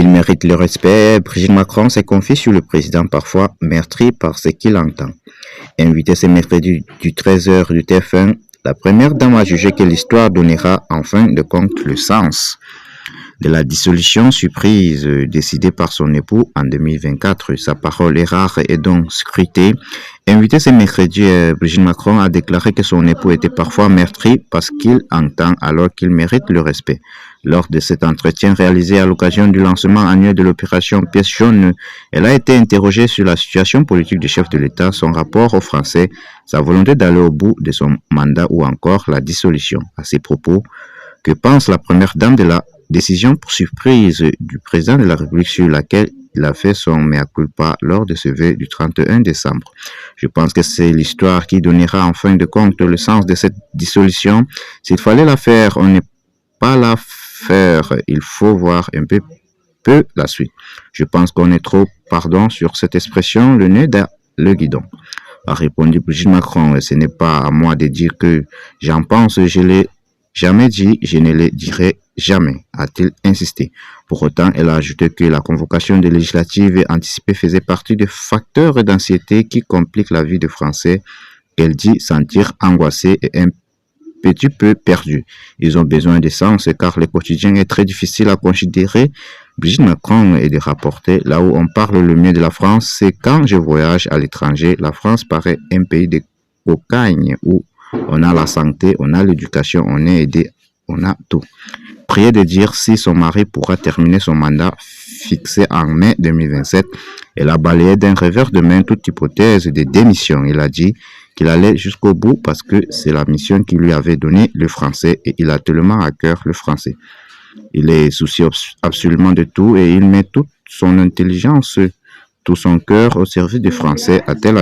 Il mérite le respect. Brigitte Macron s'est confiée sur le président, parfois meurtri par ce qu'il entend. Invité ce mercredi du 13h du TF1, la première dame a jugé que l'histoire donnera en fin de compte le sens de la dissolution surprise décidée par son époux en 2024. Sa parole est rare et donc scrutée. Invité ce mercredi, Brigitte Macron a déclaré que son époux était parfois meurtri parce qu'il entend alors qu'il mérite le respect. Lors de cet entretien réalisé à l'occasion du lancement annuel de l'opération Pièce jaune, elle a été interrogée sur la situation politique du chef de l'État, son rapport aux Français, sa volonté d'aller au bout de son mandat ou encore la dissolution. À ces propos, que pense la première dame de la décision pour surprise du président de la République sur laquelle il a fait son mea culpa lors de ce vœu du 31 décembre. Je pense que c'est l'histoire qui donnera en fin de compte le sens de cette dissolution. S'il fallait la faire, on n'est pas la faire. Il faut voir un peu la suite. Je pense qu'on est trop, pardon, sur cette expression, le nez dans le guidon. A répondu Brigitte Macron, ce n'est pas à moi de dire que j'en pense, je l'ai jamais dit, je ne le dirai jamais, a-t-il insisté. Pour autant, elle a ajouté que la convocation des législatives anticipées faisait partie des facteurs d'anxiété qui compliquent la vie des Français. Elle dit sentir angoissée et un petit peu perdu. Ils ont besoin de sens car le quotidien est très difficile à considérer. Brigitte Macron est de rapporter là où on parle le mieux de la France, c'est quand je voyage à l'étranger. La France paraît un pays de cocagne où on a la santé, on a l'éducation, on est aidé, on a tout. Priez de dire si son mari pourra terminer son mandat fixé en mai 2027. Elle a balayé d'un revers de main toute hypothèse de démission. Il a dit qu'il allait jusqu'au bout parce que c'est la mission qui lui avait donné le français et il a tellement à cœur le français. Il est soucieux absolument de tout et il met toute son intelligence, tout son cœur au service des Français, a-t-elle